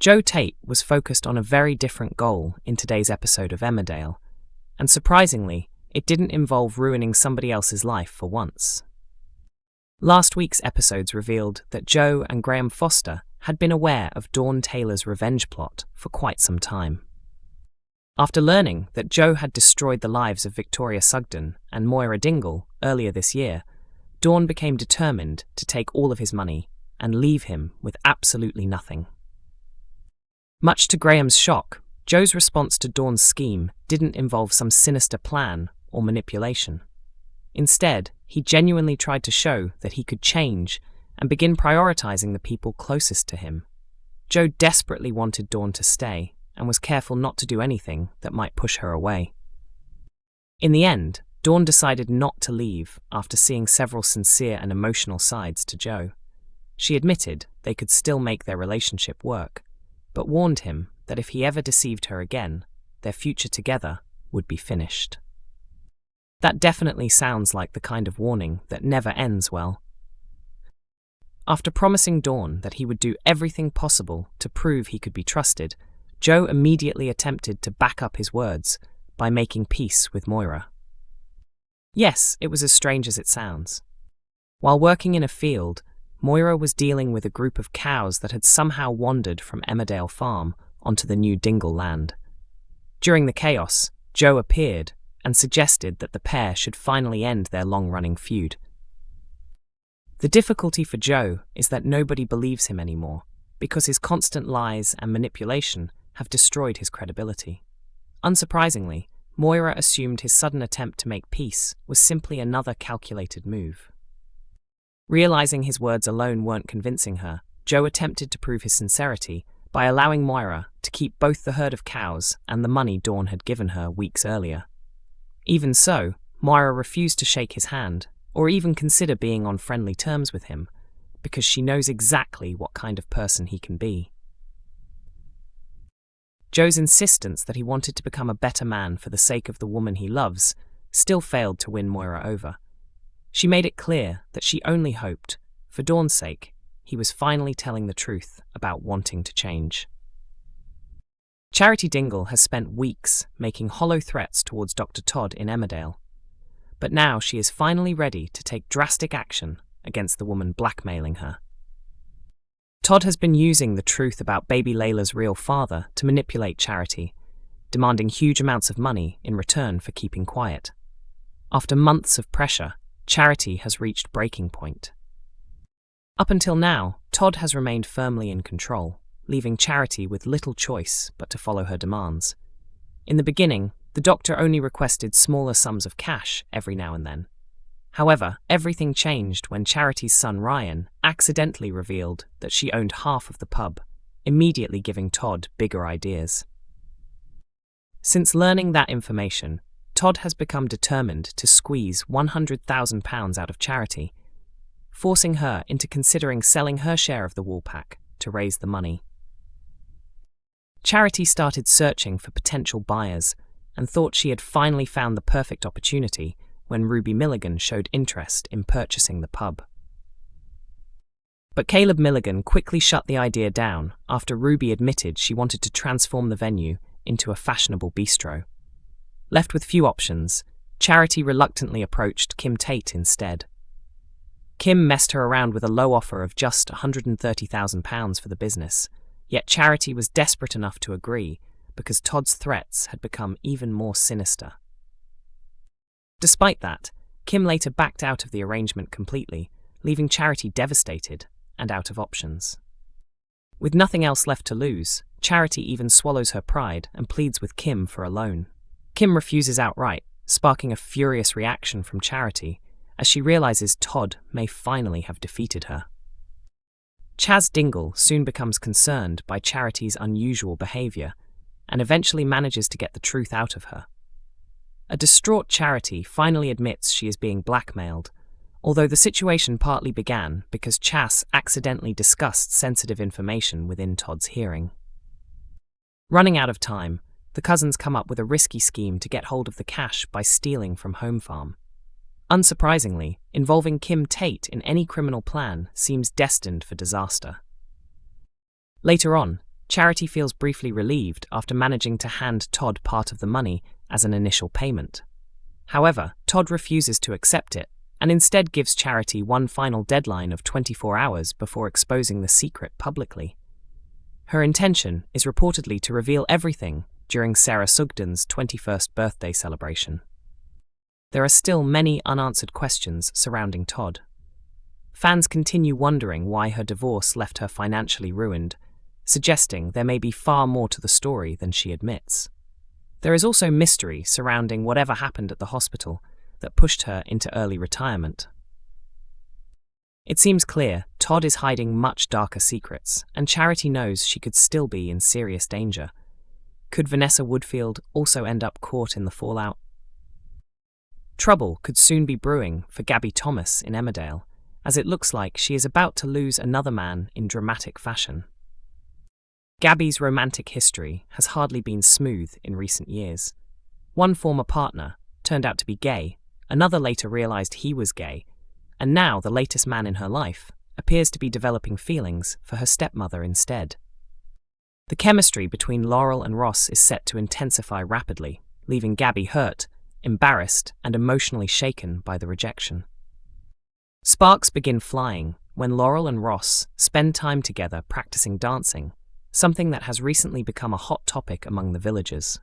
Joe Tate was focused on a very different goal in today's episode of Emmerdale, and surprisingly, it didn't involve ruining somebody else's life for once. Last week's episodes revealed that Joe and Graham Foster had been aware of Dawn Taylor's revenge plot for quite some time. After learning that Joe had destroyed the lives of Victoria Sugden and Moira Dingle earlier this year, Dawn became determined to take all of his money and leave him with absolutely nothing. Much to Graham's shock, Joe's response to Dawn's scheme didn't involve some sinister plan or manipulation. Instead, he genuinely tried to show that he could change and begin prioritizing the people closest to him. Joe desperately wanted Dawn to stay and was careful not to do anything that might push her away. In the end, Dawn decided not to leave after seeing several sincere and emotional sides to Joe. She admitted they could still make their relationship work, but warned him that if he ever deceived her again, their future together would be finished. That definitely sounds like the kind of warning that never ends well. After promising Dawn that he would do everything possible to prove he could be trusted, Joe immediately attempted to back up his words by making peace with Moira. Yes, it was as strange as it sounds. While working in a field, Moira was dealing with a group of cows that had somehow wandered from Emmerdale Farm onto the new Dingle land. During the chaos, Joe appeared and suggested that the pair should finally end their long-running feud. The difficulty for Joe is that nobody believes him anymore, because his constant lies and manipulation have destroyed his credibility. Unsurprisingly, Moira assumed his sudden attempt to make peace was simply another calculated move. Realizing his words alone weren't convincing her, Joe attempted to prove his sincerity by allowing Moira to keep both the herd of cows and the money Dawn had given her weeks earlier. Even so, Moira refused to shake his hand or even consider being on friendly terms with him, because she knows exactly what kind of person he can be. Joe's insistence that he wanted to become a better man for the sake of the woman he loves still failed to win Moira over. She made it clear that she only hoped, for Dawn's sake, he was finally telling the truth about wanting to change. Charity Dingle has spent weeks making hollow threats towards Dr. Todd in Emmerdale, but now she is finally ready to take drastic action against the woman blackmailing her. Todd has been using the truth about baby Layla's real father to manipulate Charity, demanding huge amounts of money in return for keeping quiet. After months of pressure, Charity has reached breaking point. Up until now, Todd has remained firmly in control, leaving Charity with little choice but to follow her demands. In the beginning, the doctor only requested smaller sums of cash every now and then. However, everything changed when Charity's son Ryan accidentally revealed that she owned half of the pub, immediately giving Todd bigger ideas. Since learning that information, Todd has become determined to squeeze £100,000 out of Charity, forcing her into considering selling her share of the wool pack to raise the money. Charity started searching for potential buyers and thought she had finally found the perfect opportunity when Ruby Milligan showed interest in purchasing the pub. But Caleb Milligan quickly shut the idea down after Ruby admitted she wanted to transform the venue into a fashionable bistro. Left with few options, Charity reluctantly approached Kim Tate instead. Kim messed her around with a low offer of just £130,000 for the business, yet Charity was desperate enough to agree because Todd's threats had become even more sinister. Despite that, Kim later backed out of the arrangement completely, leaving Charity devastated and out of options. With nothing else left to lose, Charity even swallows her pride and pleads with Kim for a loan. Kim refuses outright, sparking a furious reaction from Charity as she realizes Todd may finally have defeated her. Chaz Dingle soon becomes concerned by Charity's unusual behavior and eventually manages to get the truth out of her. A distraught Charity finally admits she is being blackmailed, although the situation partly began because Chas accidentally discussed sensitive information within Todd's hearing. Running out of time, the cousins come up with a risky scheme to get hold of the cash by stealing from Home Farm. Unsurprisingly, involving Kim Tate in any criminal plan seems destined for disaster. Later on, Charity feels briefly relieved after managing to hand Todd part of the money as an initial payment. However, Todd refuses to accept it and instead gives Charity one final deadline of 24 hours before exposing the secret publicly. Her intention is reportedly to reveal everything during Sarah Sugden's 21st birthday celebration. There are still many unanswered questions surrounding Todd. Fans continue wondering why her divorce left her financially ruined, suggesting there may be far more to the story than she admits. There is also mystery surrounding whatever happened at the hospital that pushed her into early retirement. It seems clear Todd is hiding much darker secrets, and Charity knows she could still be in serious danger. Could Vanessa Woodfield also end up caught in the fallout? Trouble could soon be brewing for Gabby Thomas in Emmerdale, as it looks like she is about to lose another man in dramatic fashion. Gabby's romantic history has hardly been smooth in recent years. One former partner turned out to be gay, another later realized he was gay, and now the latest man in her life appears to be developing feelings for her stepmother instead. The chemistry between Laurel and Ross is set to intensify rapidly, leaving Gabby hurt, embarrassed, and emotionally shaken by the rejection. Sparks begin flying when Laurel and Ross spend time together practicing dancing, something that has recently become a hot topic among the villagers.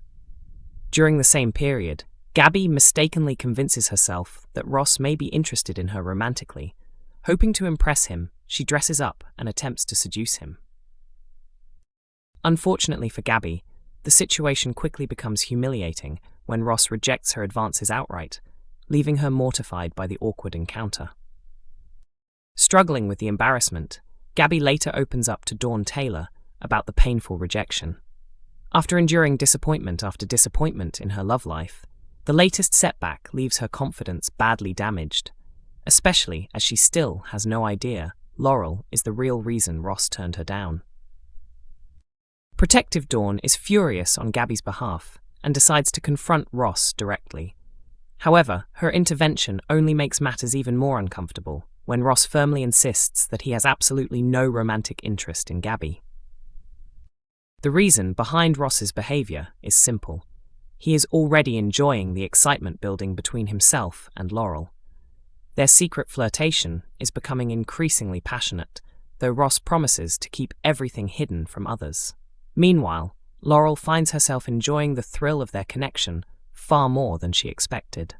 During the same period, Gabby mistakenly convinces herself that Ross may be interested in her romantically. Hoping to impress him, she dresses up and attempts to seduce him. Unfortunately for Gabby, the situation quickly becomes humiliating when Ross rejects her advances outright, leaving her mortified by the awkward encounter. Struggling with the embarrassment, Gabby later opens up to Dawn Taylor about the painful rejection. After enduring disappointment after disappointment in her love life, the latest setback leaves her confidence badly damaged, especially as she still has no idea Laurel is the real reason Ross turned her down. Protective Dawn is furious on Gabby's behalf and decides to confront Ross directly. However, her intervention only makes matters even more uncomfortable when Ross firmly insists that he has absolutely no romantic interest in Gabby. The reason behind Ross's behavior is simple. He is already enjoying the excitement building between himself and Laurel. Their secret flirtation is becoming increasingly passionate, though Ross promises to keep everything hidden from others. Meanwhile, Laurel finds herself enjoying the thrill of their connection far more than she expected.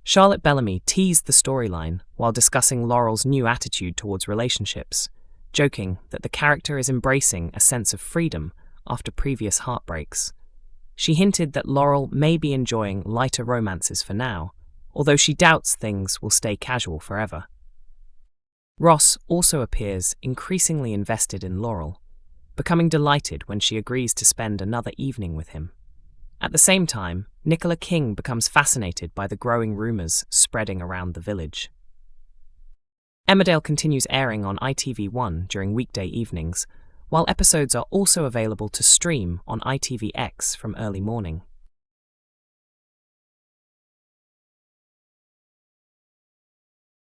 Charlotte Bellamy teased the storyline while discussing Laurel's new attitude towards relationships, joking that the character is embracing a sense of freedom after previous heartbreaks. She hinted that Laurel may be enjoying lighter romances for now, although she doubts things will stay casual forever. Ross also appears increasingly invested in Laurel, becoming delighted when she agrees to spend another evening with him. At the same time, Nicola King becomes fascinated by the growing rumours spreading around the village. Emmerdale continues airing on ITV1 during weekday evenings, while episodes are also available to stream on ITVX from early morning.